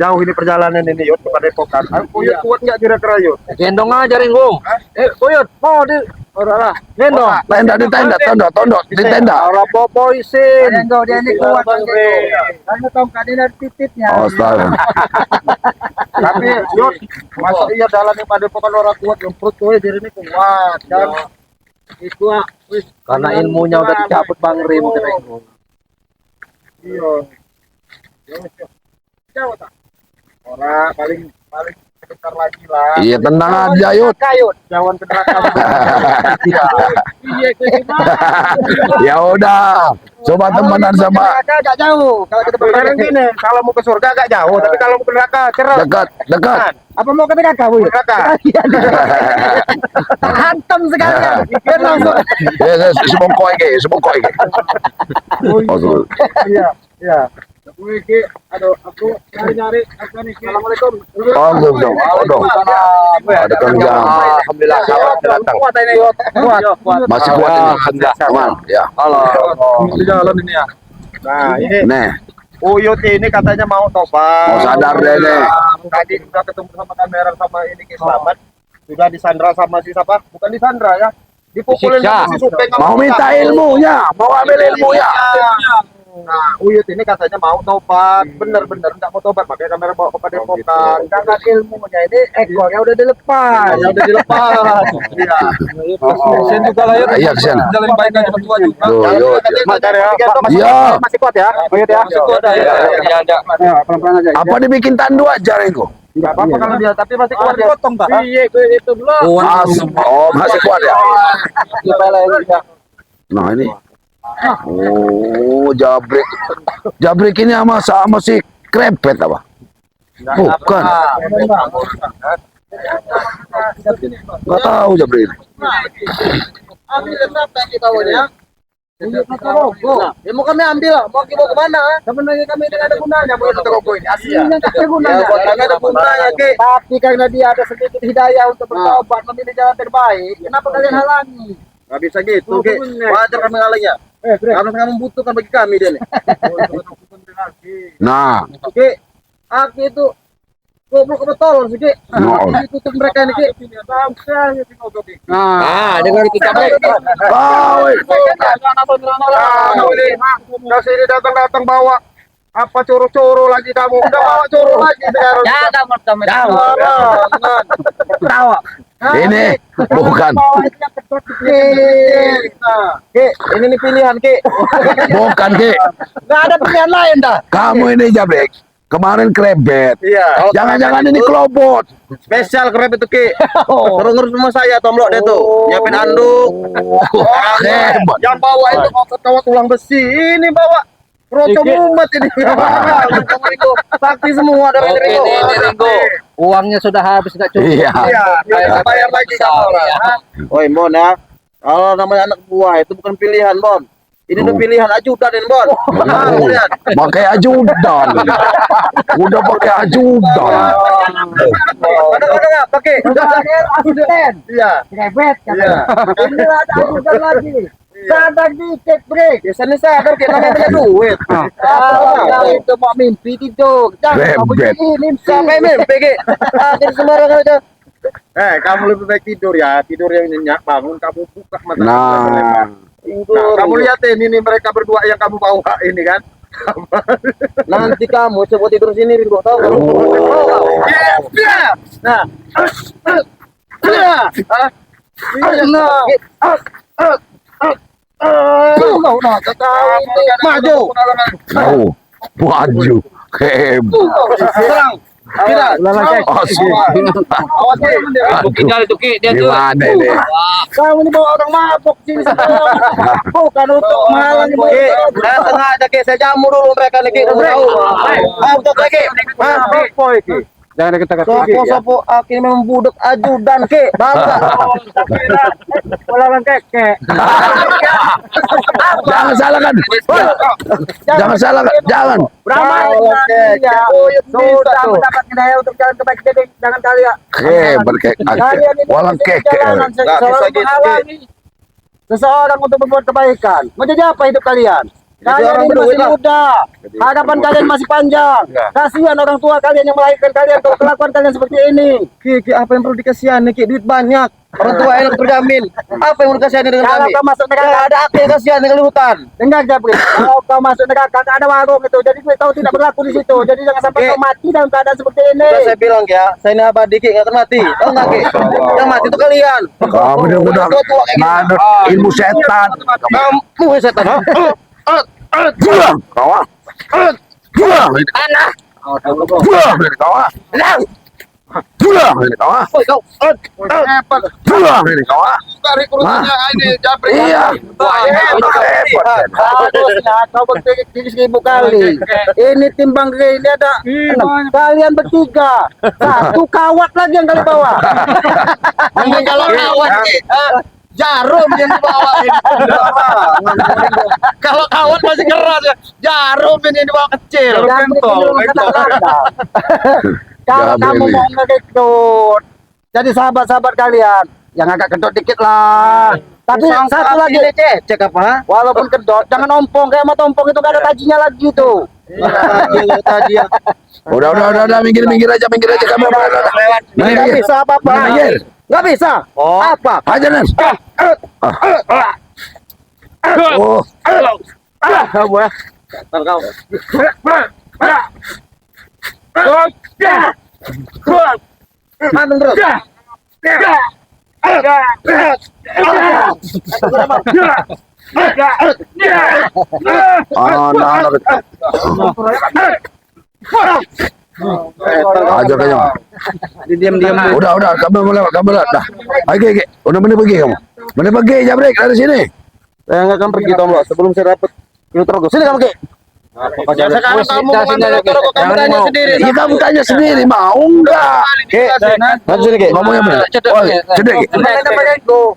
jauh ini perjalanan ini Yud kepada Depokan. Uyut kuat nggak kira-kira Yud? Gendong aja Ringo. Uyut, mau di lah. Gendong. Tenda di tenda, tondok di tenda. Orang popo isin. Enggak dia ini kuat karena tongkat ini ada tititnya. Oh, astaga. Tapi Yud, masa iya jalan yang pada Depokan orang kuat yang perut gue diri ini kuat kan? Itu Karena ilmunya udah dicabut Bang Rim ke Ringo. Iya. Jauh tak? Orang paling sebentar lagi lah. Iya, tenang aja, Yud. Jauhan ke neraka. Ya udah, coba temenan sama Agak jauh. Kalau kita berbareng gini, kalau mau ke surga agak jauh, tapi kalau mau ke neraka cerah. dekat. Apa mau ke neraka, Bu? Neraka. Hantam sekalian. Dia langsung. Ya, semongkoi ke. Oh, Iya. Aduh, aku nyari apa nih? Assalamualaikum. dong. Ada kerjaan. Alhamdulillah kawan datang. Kuat ini, kuat. Masih kuat ini. Aman, ya. Halo. Di jalan ini ya. Nah, ini Nih, Uyut ini katanya mau tobat. mau sadar deh nih. Tadi sudah ketemu sama kamera sama ini Ki Slamet. Sudah disandra sama si siapa? Bukan disandra ya. Dipukulin Disiksa. sama si Supeng. Mau minta ilmunya, mau ambil ilmunya. Nah, Uyut ini katanya mau tobat, bener-bener nggak mau tobat, makanya kamera bawa ke Padepokan. Jangan ilmunya ini ekornya udah dilepas. Ya udah dilepas. Iya. Kesian juga lah ya. Iya, kesian. Jalan baik aja berdua juga. Tuh, Yud. Iya. Masih kuat ya, Uyut ya. Masih kuat ya. Ya, pelan-pelan aja. Apa dibikin tandu aja, Ringo? Nggak apa-apa kalau dia, tapi masih kuat ya. Potong tak? Iya, itu belum. Oh, masih kuat ya? Nah, ini. Oh, Jabrik ini sama si krepet apa? Bukan. Nggak tahu Jabrik ini. Ambil sampai kita ya. Ya mau kami ambil, mau kemana? Sebenarnya kami tidak ada gunanya buat toko ini. Asia. Ada gunanya. Ya, ada gunanya, Ki. Tapi karena dia ada sedikit hidayah untuk bertobat, memilih jalan terbaik, kenapa kalian halangi? Nggak bisa gitu, Ki. Wajar kami ngalangnya. Karena sangat membutuhkan bagi kami dia nih. Nah, Ki, Aki itu goblok betul sih, Ki. Tutup mereka nih, Ki. Nah, dengar kita baik. Kau sini datang bawa apa curu-curu lagi kamu? Udah bawa curu lagi sekarang. Jangan pertama. Tawa. ini bukan. Ki, ini nih pilihan, Ki. Bukan, Ki. Nggak ada pilihan lain dah. Kamu ini Jabrik. Kemarin krebet. Iya. Jangan-jangan ini kelobot. Spesial krep itu, Ki. Suruh ngurus sama saya tomblok deh tuh. Nyiapin anduk. Hebat. Yang bawa itu kau tulang besi. Ini bawa roco mumet ini. Sakti semua dari Oke Ringo. nih Ringo. Uangnya sudah habis nggak cukup. Iya. Iya, bayar lagi kamu lah. Oi, Bon ya. Kalau namanya anak buah itu bukan pilihan, Bon. Ini tuh pilihan ajudan, Bon. Lihat. Pakai ajudan. Udah pakai ajudan. Ada pakai. Asisten. Iya. Rebet kan. Iya. Ini ada ajudan lagi. Sadar dikit, break. Biasanya sadar kita namanya duit. Ah, itu mau mimpi tidur. Jangan kamu Rebet. ini Sampai mimpi, Ki. Akhir sembarangan aja. Kamu lebih baik tidur ya. Tidur yang nyenyak, bangun kamu buka mata. Nah, Kamu lihat ini mereka berdua yang kamu bawa ini kan. Nanti kamu coba tidur sini, Ringo, tahu kamu. Nah. Maju. oh, maju. Hebat. Serang. Kira. Tinggal itu Ki, dia tuh. Gimana ini? Kamu ini bawa orang mabok sini. Bukan untuk menghalangi. Saya sengaja, Ki. Saya jamu dulu mereka nih, Ki. Tahu. Untuk lagi. Ki. Jangan kita Sopo Aki memang budak ajudan, Ki. Bangga. Orang keke. Jangan salahkan. Jangan salahkan. Jangan. Bramai ya. Sudah mendapat hidayah untuk jalan kebaikan. Jadi jangan kalian. Hebat kayak Kalian ini walang keke. perjalanan Nggak bisa seseorang gitu, menghalangi seseorang untuk berbuat kebaikan. Mau jadi apa hidup kalian? Kalian orang ini berduit masih lah. muda. Harapan kalian masih panjang. Kasihan orang tua kalian yang melahirkan kalian kalau kelakuan kalian seperti ini. Ki, apa yang perlu dikasihani Ki? Duit banyak. Orang tua enak terjamin. Apa yang perlu dikasihani dengan Kalau kami? kau masuk Nggak neraka, ada apa yang kasihan dengan hutan. dengar Jabri. Kalau kau masuk neraka nggak ada warung itu. Jadi kau tidak berlaku di situ. Jadi jangan sampai Oke. kau mati dalam keadaan seperti ini. Udah saya bilang ya, saya ini abadi Ki, nggak akan mati. Tahu nggak Ki? Yang mati itu kalian. Kamu ini udah Tua-tua kayak gini. manut ilmu setan. Kamu yang setan. Pulang, kawan. Pulang, ini Anak. pulang, ini kawan. Pulang, ini kawan. Pulang, ini kawan. Dari urusannya ini Jabri. Iya. Harus ya, kau berpikir 1000 kali. Ini timbang ini ada 6. Kalian bertiga. Satu kawat lagi yang kalian bawa. Kalau kawan Ki, jarum yang dibawa ini. Kalau kawan masih keras ya, jarum ini yang dibawa kecil. Jangan bikin dulu kena lada. Kalau Jangan kamu beli. mau ngekentut, jadi sahabat-sahabat kalian yang agak kentut dikit lah. Tapi satu lagi, cek apa? walaupun kedot, jangan ompong kayak sama tompong itu gak ada tajinya lagi tuh. Tadi ya. Udah, minggir aja kamu. Nggak bisa apa-apa. Minggir. Nggak bisa. Oh. Apa? Aja Nas. Oh, Kamu ya. Ntar kau. Mana terus? anak. Aja kayaknya. Diam-diam. Udah, kamu lewat. Dah. Oke. Udah mana pergi kamu? Mana pergi, Jabrik dari sini. Saya nggak akan pergi Tombol sebelum saya dapat Nutro. Sini kamu Ki. Sekarang kamu mengambil Nutro, kamu tanya sendiri. Iya kamu tanya sendiri, mau enggak? Ki, maju sini Ki. Ngomongnya benar. Oh, cedek.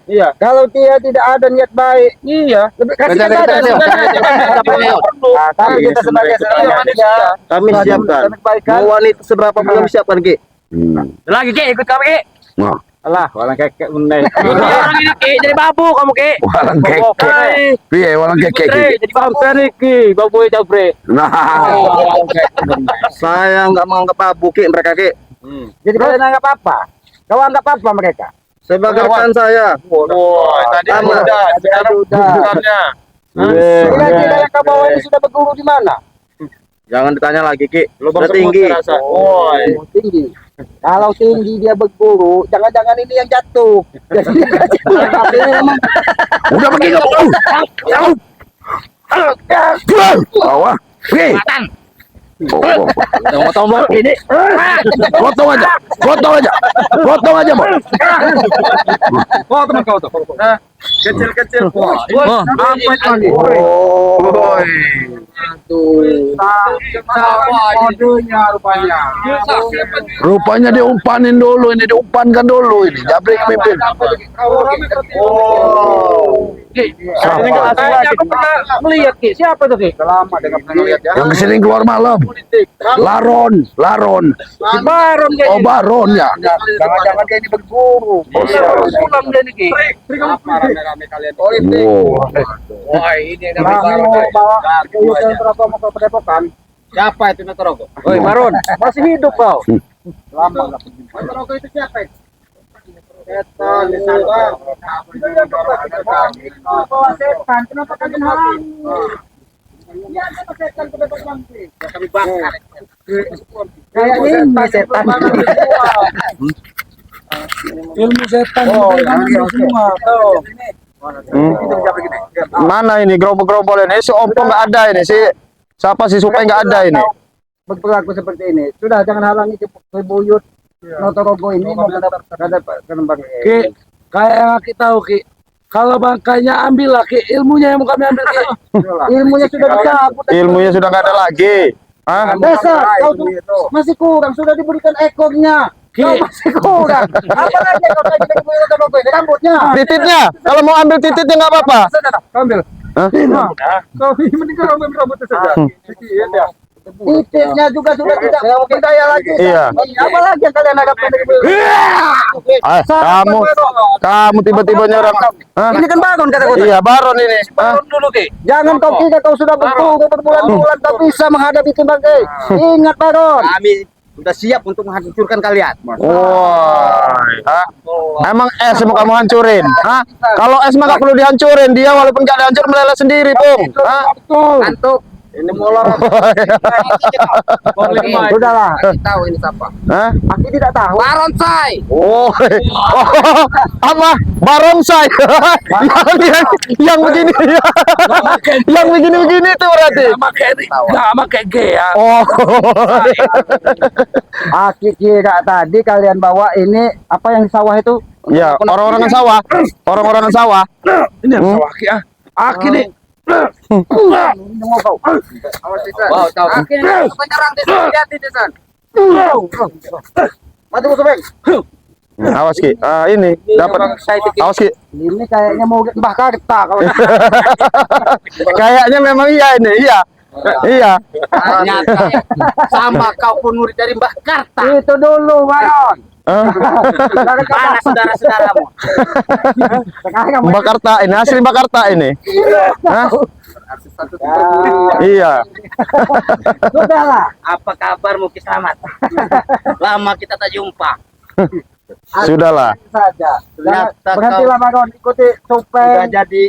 Iya. Kalau dia tidak ada niat baik, Iya. lebih kasih Kita- kita kita- Nah, tapi kita sebagai seorang manusia, Kami siapkan. kebaikan. Mau wanita seberapa pun kami siapkan Ki. Lagi Ki, ikut kami Ki. Nah, Alah, walang kekek meneh. Orang ini Ki, jadi babu kamu Ki. walang keke. Piye walang keke iki? Jadi babu Ki, babu Jabri. Nah, Saya nggak menganggap abu Ki mereka Ki. Jadi kalian anggap apa? Kau anggap apa mereka? Sebagai rekan saya. Tadi Sama. Sekarang sudah. Kira-kira yang kau bawa ini sudah berguru di mana? Jangan ditanya lagi Ki. Udah tinggi. Tinggi. Kalau tinggi dia berguru, jangan-jangan ini yang jatuh. Jadi dia kasih guru. udah pergi kamu. Pulang. Bawah. Pergi. Oh. Mau tombol ini. Potong aja, Bang. Oh, teman kau tuh. Kecil-kecil. Apa ini? Rupanya diumpanin dulu, ini diumpankan dulu ini. Jabrik mimpin. Aku pernah melihat Ki. Siapa tuh Ki? Lama dengan melihat ya. Yang sering keluar malam. Laron. Si Baron Ki. Oh, Baron ya. Jangan-jangan dia ini berguru. Pulang dia nih Ki. Rame-rame kalian. Wow. Wah, ini ada Kamu bawa tuyul dan rokok mau ke padepokan. Siapa itu Notorogo? Oi, Baron, masih hidup kau. Lama enggak pergi. Rokok itu siapa? Setan, bawa setan, kenapa kalian halangi? Ya, kenapa setan ke padepokan sih? Kami bakar. Kayak ini setan. Ilmu setan itu semua. Tuh. Mana ini gerobol-gerobol ini? Si Ompong nggak ada ini. Siapa sih supaya nggak ada ini? Berperilaku seperti ini. Sudah jangan halangi Buyut Notorogo ini mau Ki, kayak yang Ki tahu Ki. Kalau bangkainya ambil lah Ki, ilmunya yang mau kami ambil Ki. ilmunya sudah dicabut. Ilmunya sudah nggak ada lagi. Hah? Dasar kau tuh masih kurang, sudah diberikan ekornya. Kau masih kurang. Apa lagi kau tadi dari Buyut Notorogo ini rambutnya? Tititnya. Kalau mau ambil tititnya nggak apa-apa. Kau ambil. Hah? Kau ini mending kau ambil rambutnya saja. Sedikit ya. Titiknya juga sudah tidak berdaya lagi. Iya. Apa lagi yang kalian hadapkan dari Kamu tiba-tiba nyerang. Hah? Ini kan Baron kataku. Iya, Baron ini. Hah? dulu Ki. Jangan kau kira kau sudah berbulan-bulan kau bisa menghadapi tim Bangke. Ingat Baron. Kami sudah siap untuk menghancurkan kalian. Wah, emang es mau kamu hancurin? Hah? Kalau es mah gak perlu dihancurin, dia walaupun gak dihancur meleleh sendiri, Bung. Hah? Antuk, ini molor. Sudahlah. Tahu ini siapa? Hah? Aku tidak tahu. Baronsai. Oh, apa? Barongsai. yang begini, yang begini tuh berarti. Nggak pakai G ya. Oh, Aki kira tadi kalian bawa ini apa yang di sawah itu? ya orang-orangan sawah, orang-orangan sawah. Ini yang sawah Ki ah. Aki nih. Wow, tahu. Akhirnya penyerang desa, hati desa. Mati musuh, Bang. Awas Ki, ini dapat. Awas Ki. Ini kayaknya mau Mbah Karta kalau Kayaknya memang iya ini, iya. Iya. Ternyata sama kau pun murid dari Mbah Karta. itu dulu Baron. Mana saudara-saudaramu? Mbak Karta ini, asli Mbak Karta ini. Hah? Iya. Sudahlah. Apa kabarmu Ki Slamet? Lama kita tak jumpa. Sudahlah. Saja. Ternyata Berhentilah Baron, ikuti Sudah Supeng. jadi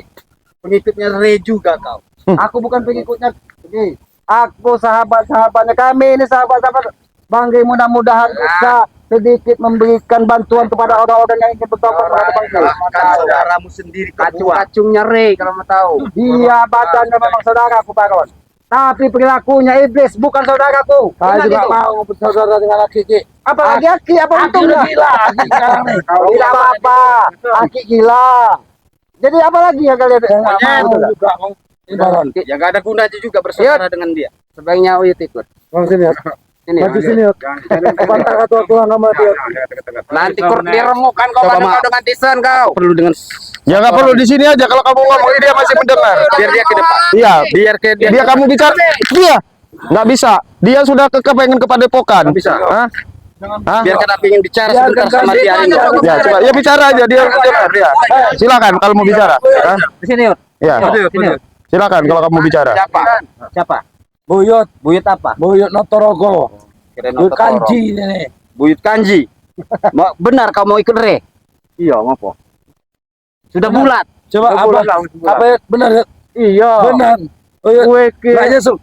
pengikutnya Re juga kau. Aku bukan pengikutnya. Ini aku sahabat-sahabatnya kami ini sahabat-sahabat Bangke, mudah-mudahan bisa sedikit memberikan bantuan kepada orang-orang yang ingin bertobat kepada Bangke. Kan saudaramu sendiri kacung-kacungnya Re kalau mau tahu. Dia badannya memang saudaraku Baron, tapi perilakunya iblis, bukan saudaraku. Saya Ingat juga itu. mau bersaudara dengan Aki Ki. Apalagi Aki, apa Aki untungnya? udah gila Aki sekarang nih. Tidak apa-apa, Aki gila. Jadi apa lagi yang kalian Mau juga mau. Ini Baron. Ya gak ada gunanya juga bersaudara dengan dia. Sebaiknya Uyut ikut. Bang sini ya. Ini. Maju sini ya. Bantah ketua-tua nama dia. Nanti kau diremukan kau dengan desain kau. Perlu dengan Ya nggak perlu di sini aja kalau kamu ngomong dia masih mendengar. biar dia ke depan. Iya, Biar ke dia. dia kamu bicara dia nggak bisa. Dia sudah kepengen ke Padepokan. bisa. Hah? Hah? Biar kita pengen bicara sebentar sama dia hari ini. Ya coba ya bicara aja dia dengar dia. Silakan kalau mau bicara. Hah? Di sini, Yud. Ya. Silakan kalau kamu bicara. Siapa? Buyut. Buyut apa? Buyut Notorogo. Kirain Buyut Notoro. Kanji ini nih. Buyut Kanji. Benar kau mau ikut Re? Iya, ngopo? Sudah bulat. Coba apa ya? Benar ya? Iya. Benar. Buyut. Raja Sul.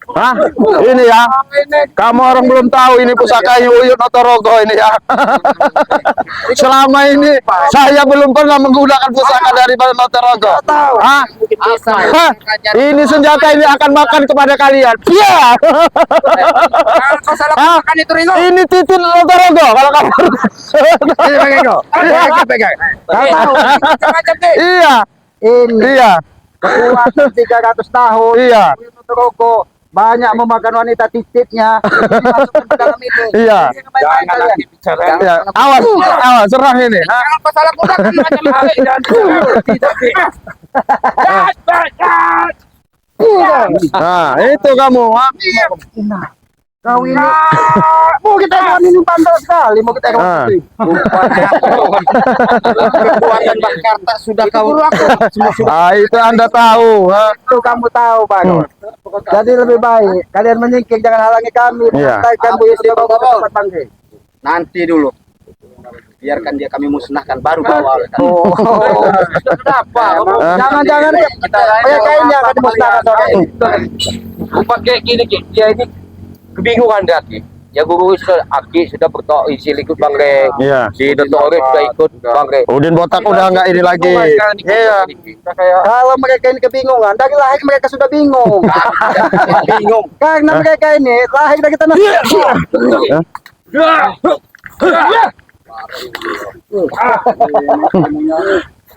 Hah? Ini ya. Kamu orang belum tahu ini pusaka Uyut Notorogo ini ya. Selama ini saya belum pernah menggunakan pusaka dari Notorogo. Hah? Hah? Ini senjata ini akan makan kepada kalian. Iya. Kau salah Hah? makan itu Ringo. Ini titik Notorogo kalau kamu. Pegang. Iya. Ini Iya. kekuatan 300 tahun. Iya. Rokok banyak memakan wanita titiknya. Dimasukkan ke dalam itu. Iya. Jangan lagi bicara. Iya. Awas, awas serang ini. Hah? Kau salah gunakan macam Nah, itu kamu. Hah? Kau ini mau kita ini bandel sekali, mau kita Ah. kekuatan Mbah Karta sudah kau Itu Anda tahu. Hah? itu kamu tahu Baron. Jadi lebih baik kalian menyingkir, jangan halangi kami Iya. menyelesaikan Buyut Notorogo Bangke. nanti dulu. Biarkan dia kami musnahkan baru bawa oleh kami. Oh. Kenapa? Jangan-jangan kayak kayaknya akan dimusnahkan sore ini. Pakai gini Ki. Dia ini kebingungan dia Ki. Ya guru Aki sudah bertok isi ikut Bang Re. Iya. Si Dotore sudah ikut Bang Re. Udin Botak udah nggak ini lagi. Iya. Kalau mereka ini kebingungan, dari lahir mereka sudah bingung. Bingung. Karena mereka ini lahir dari tanah.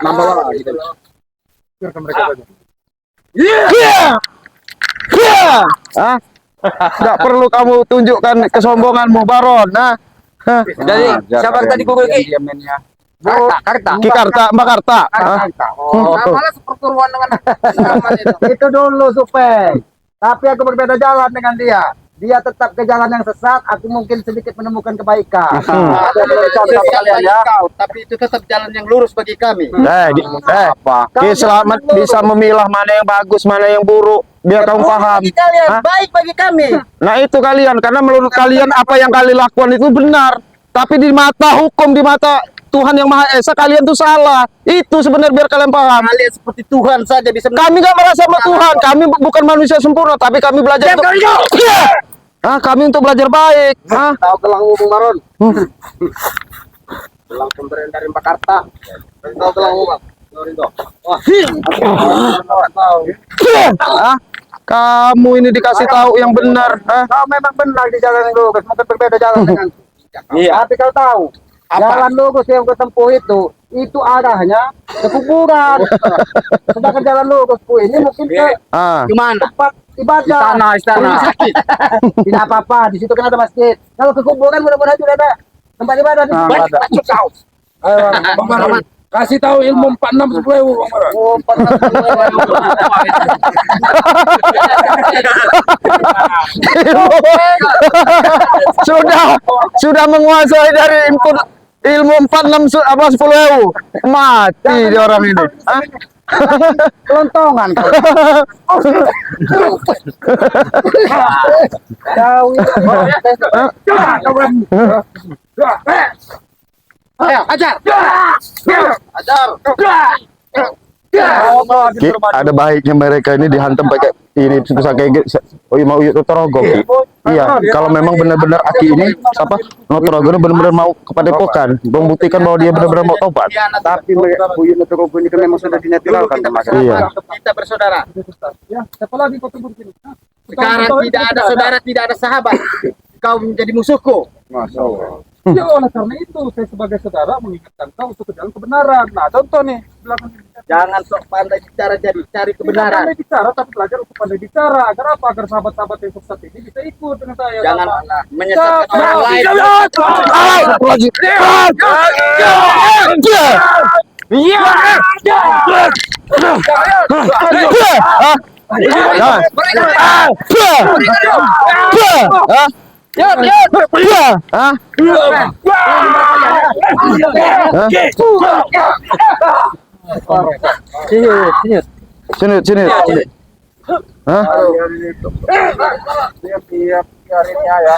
Nambah lagi. Iya. Iya. Hah? Nggak perlu kamu tunjukkan kesombonganmu, Baron. Nah. Hah? Jadi siapa tadi guru Ki? Karta. Ki Karta, Mbak Karta. Hah? Oh, malah seperturuan dengan zaman itu. Itu dulu Supeng. Tapi aku berbeda jalan dengan dia. Dia tetap ke jalan yang sesat, aku mungkin sedikit menemukan kebaikan. Kalian ya. Tapi itu tetap jalan yang lurus bagi kami. Ki Selamat bisa memilah mana yang bagus, mana yang buruk, biar kamu paham. Bagi kalian, Hah? baik bagi kami. Nah itu kalian, karena menurut kalian apa yang kalian lakukan itu benar, tapi di mata hukum, di mata Tuhan yang Maha Esa kalian tuh salah. Itu sebenarnya biar kalian paham. Kalian seperti Tuhan saja bisa. Kami nggak merasa sama Tuhan, kami bukan manusia sempurna, tapi kami belajar untuk kami untuk belajar baik. Tahu gelang umum Maron. Gelang pemberian dari Mbak Karta. Tahu gelang umum. Kamu ini dikasih tahu yang benar. Kau memang benar di jalan yang lurus, mungkin berbeda jalan dengan. Iya. Tapi kau tahu, jalan lurus yang kau tempuh itu arahnya ke kuburan. Sedangkan jalan lurusku ini mungkin ke Gimana? tempat ibadah. Istana. Tidak apa-apa, di situ kan ada masjid. Kalau ke kuburan mudah-mudahan juga ada tempat ibadah di situ. Masuk kau. Ayo, Bang Maron. Kasih tahu ilmu 46 10.000, Bang Maron. Oh, sudah menguasai dari ilmu 46 apa 10.000. Mati di orang ini. kelontongan. Kau Ayo, ajar. Ki, ada baiknya mereka ini dihantam pakai ini susah kayak mau yuk Torogo Ki. Iya, kalau memang benar-benar Aki ini apa Torogo ini benar-benar mau kepada Pokan, membuktikan bahwa dia benar-benar mau tobat. Tapi Buyut Notorogo ini kan memang sudah dinaturalkan. Iya. Kita bersaudara. ya, siapa lagi kau tunggu sini? Sekarang tidak ada saudara, tidak ada sahabat. Kau menjadi musuhku. Masya Allah. Ya oleh karena itu saya sebagai saudara mengingatkan kau untuk ke jalan kebenaran. Nah contoh nih belakang ini. Jangan sok pandai bicara, jadi cari kebenaran. Pandai bicara tapi belajar untuk pandai bicara. Agar apa? Agar sahabat-sahabat yang sukses ini bisa ikut dengan saya. Jangan Apa? menyesatkan orang lain. Sini. Hah? Tiap harinya ya.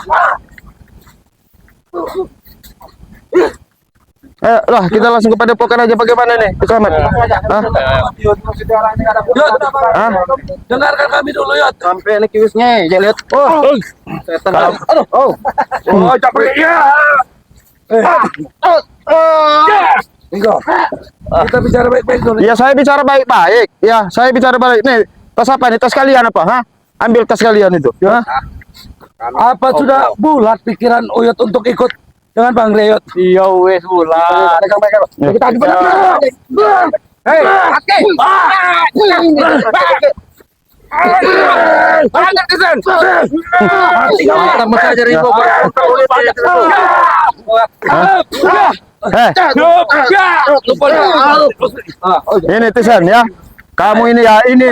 Lah kita langsung kepada Pokan aja bagaimana nih? Selamat. Dengarkan kami dulu, Yot. Sampai ini kiusnya, jangan lihat. Setan. Kita bicara baik-baik dulu. Ya saya bicara baik-baik. Ya saya bicara baik. Nih tas apa nih? Tas kalian apa? Hah? Ambil tas kalian itu. Hah? Apa sudah bulat pikiran Uyut untuk ikut dengan Bang Reyot? Iya wes bulan. Kita lagi Hei, oke. Banget kesan. Tambah saja Ringo. Ini Tisan ya. Kamu ini ya, ini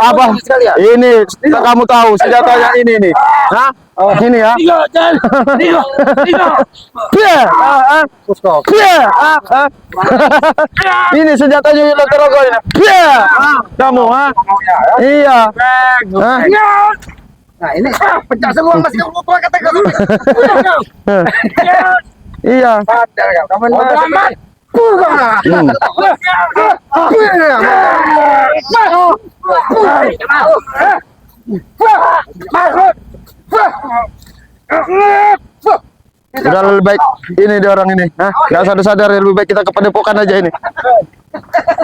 apa? Ini kamu tahu senjatanya ini nih. Hah? Ini ya. Ini senjatanya Yuyut Notorogo ini. Kamu, ha? Iya. Nah ini pecah semua masih kamu kata kamu. Iya. Kamu Selamat. Udah lebih baik ini dia orang ini. Hah? Gak sadar-sadar lebih baik kita kepada Pokan aja ini.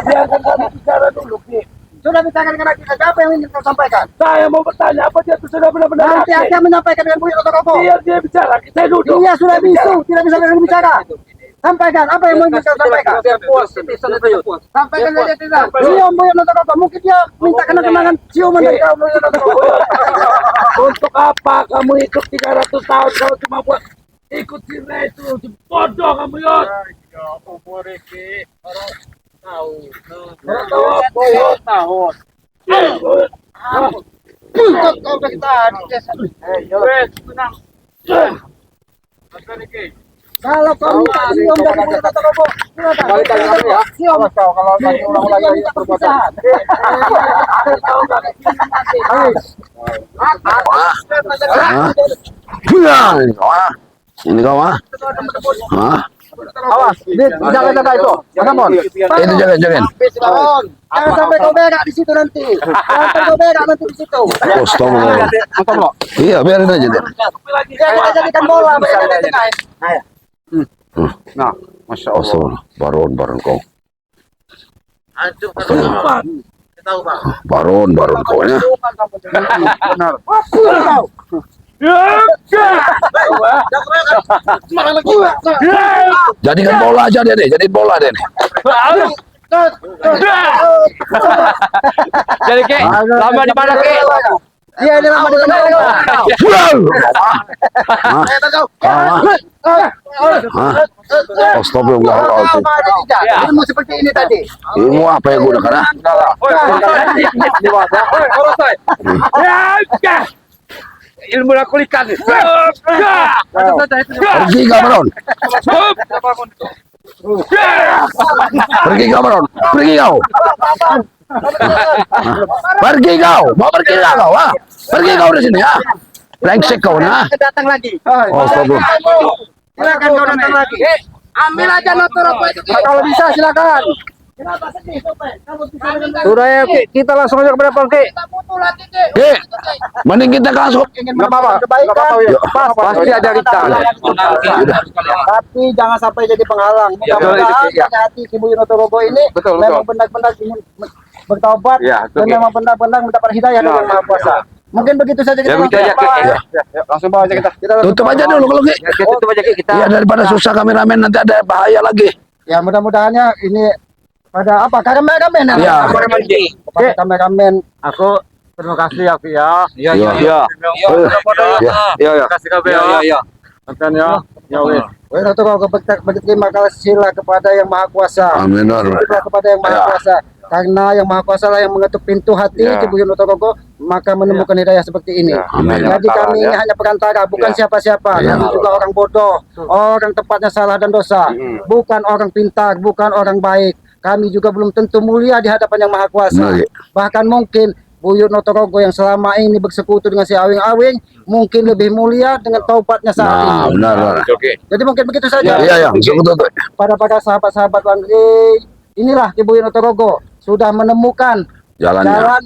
Biarkan kami bicara dulu, Ki. sudah bicarakan dengan kita, siapa yang ingin kau sampaikan? Saya mau bertanya apa dia itu sudah benar-benar Nanti yakin? akan menyampaikan dengan Buyut Notorogo. Biar dia bicara, saya duduk. Dia sudah bisu, tidak bisa dengan bicara. Sampaikan apa yang mau kau sampaikan. Sampaikan saja tidak. Cium Buyut Notorogo, mungkin dia minta kenang-kenangan ciuman dari kau Buyut Notorogo. Untuk apa kamu ikut 300 tahun kalau cuma buat ikut si Ray itu, si bodoh kamu Yot. Kalau kau minta siom dari mulut atau kau Kembalikan kami ya. siom. Awas kau kalau lagi ulang-ulang lagi perbuatan. Wah, ini kau ah. Hah? Awas, jaga-jaga itu. Mana Bon? Itu jangan. Jangan sampai kau berak di situ nanti. Jangan sampai kau berak nanti di situ. Oh, stop lo. Iya, biarin aja deh. Jangan jadikan bola berak di tengah. Nah, masya Allah. Astagfirullah. Baron kau. Cepat. Baron kau ya. Benar. Jadikan bola aja deh, jadiin bola deh nih. Jadi Ki, lama di mana Ki? Iya ini lama di tengah. Astagfirullahaladzim. Ilmu seperti ini tadi. Ilmu apa yang gue udah kena? Ilmu lakulikan. Pergi kau Baron. Pergi kau Baron. Pergi kau. Pergi kau. Mau pergi lah kau. Ah. Pergi kau dari sini ya. Brengsek kau nah. Datang lagi. Oh, astagfirullah. Silakan kau datang lagi. Ambil aja motor apa itu. Kalau bisa silakan. Sudah ya, kita langsung aja kepada Bang Ki. Ki, mending kita langsung. Enggak apa-apa. Yuk. Pasti ada kita. Tapi jangan sampai jadi penghalang. Mudah-mudahan hati Ibu Yunotorogo ini Betul, memang benar-benar ingin bertaubat Ya, dan betul. memang benar-benar mendapat hidayah dari Yang Maha Kuasa. Mungkin begitu saja kita begitu aja, Ki. Ya. Langsung bawa aja kita. Tutup aja dulu kalau Ki. Kita tutup aja Ki kita. Iya, daripada susah kameramen nanti ada bahaya lagi. Ya mudah-mudahannya ini pada apa kameramen Iya. Kepada kameramen Aku terima kasih ya, Ki ya. Iya, Iya. iya. Iya, ya. Kasih kabar ya. Makan ya. Ya wes. Yunotorogo berterima kasih kepada Yang Maha Kuasa. Amin. Bersyukurlah kepada Yang Maha Ya. Kuasa. Karena Yang Maha Kuasa lah yang mengetuk pintu hati Ya. Ibu Yunotorogo, maka menemukan hidayah seperti ini. Amin. Jadi kami ini hanya perantara, bukan siapa-siapa. Ya. Kami juga orang bodoh, orang tempatnya salah dan dosa. Bukan orang pintar, bukan orang baik. Kami juga belum tentu mulia di hadapan Yang Maha Kuasa. Benar, ya. Bahkan mungkin Bu Yunotorogo yang selama ini bersekutu dengan si Awing-Awing mungkin lebih mulia dengan taubatnya saat Nah, ini. benar. Oke. Jadi mungkin begitu saja. Iya, langsung tutup. Pada sahabat-sahabat Bang Rey, inilah Ibu Yunotorogo sudah menemukan Jalannya. jalan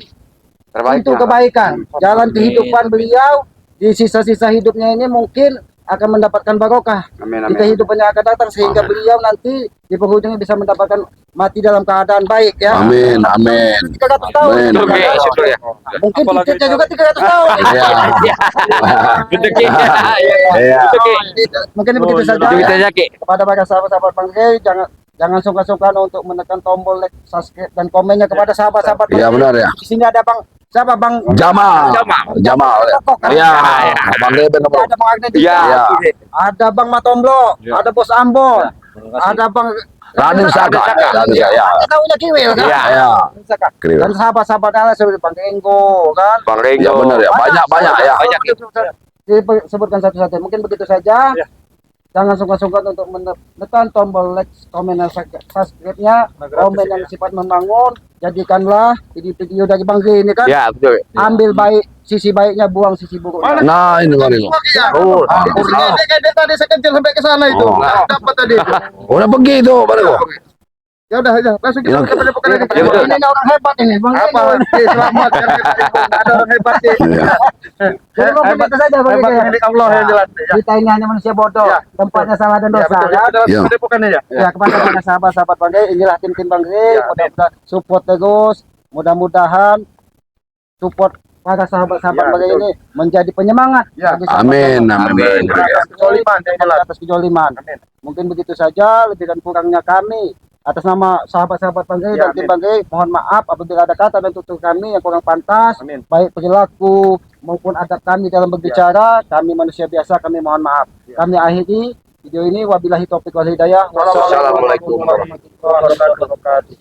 untuk kebaikan, jalan kehidupan beliau di sisa-sisa hidupnya ini mungkin akan mendapatkan barokah Amin, di kehidupannya akan datang sehingga beliau nanti di penghujungnya bisa mendapatkan mati dalam keadaan baik ya. Amin. 300 tahun. Amin. Oke, syukur ya. Mungkin tiketnya juga 300 tahun. Iya. Betul Ki. Iya. Betul Ki. Mungkin begitu saja. Begitu aja Ki. Kepada para sahabat-sahabat Bang Rey, jangan sungkan-sungkan untuk menekan tombol like, subscribe dan komennya kepada sahabat-sahabat Bang Iya, Rey. benar ya. Di sini ada Bang siapa Bang? Jamal. Iya. Bang Reben apa? Ada Bang Agnes juga. Iya. Ada Bang Matomblo, ada Bos Ambon, ada Bang Raden Saka. Ya. Tahunya Kiwil kan? Iya. Ya. Saka. Kriwil. Dan sahabat-sahabat Allah seperti Bang Renggo kan? Bang Ya Renggo. benar ya. Banyak ya. Banyak Ki. Disebutkan satu-satu. Mungkin begitu saja. Jangan sungkan-sungkan untuk menekan tombol like, komen, dan subscribe-nya, komen yang sifat membangun. Jadikanlah video dari Bang Rey ini kan. Ya, betul. Ambil baik sisi baiknya, buang sisi buruknya. Nah, ini Bang Reben. Oh, Ini tadi saya kejar sampai ke sana itu. Oh. Dapat tadi. Udah pergi itu, Bang Reben. Ya udah langsung kita Ya. kepada pekan ini. Ya, betul. Ini orang hebat ini, Bang. apa? Selamat ya. Ada orang hebat sih. Iya. Jadi mau begitu saja Bang. Hebat Rey. milik Allah yang jelas. Ya. Kita ini hanya manusia bodoh, Ya. tempatnya salah dan Ya, dosa. betul. Ya. Ya. Padepokan ya. Ya, kepada para sahabat-sahabat Bang Rey, inilah tim Bang Rey. Ya, Mudah-mudahan support terus. Mudah-mudahan support para sahabat-sahabat Ya, Bang Rey betul. ini menjadi penyemangat. Ya. bagi Amin. sahabat-sahabat Amin. atas kezoliman, atas kezoliman. Mungkin begitu saja, lebih dan kurangnya kami Atas nama sahabat-sahabat Bang Gey dan tim Bang Gey, mohon maaf apabila ada kata dan tutur kami yang kurang pantas, Amin. baik perilaku maupun adab kami dalam berbicara. Kami manusia biasa, kami mohon maaf. Kami akhiri video ini, wabillahi taufiq wal hidayah. Wassalamualaikum warahmatullahi wabarakatuh.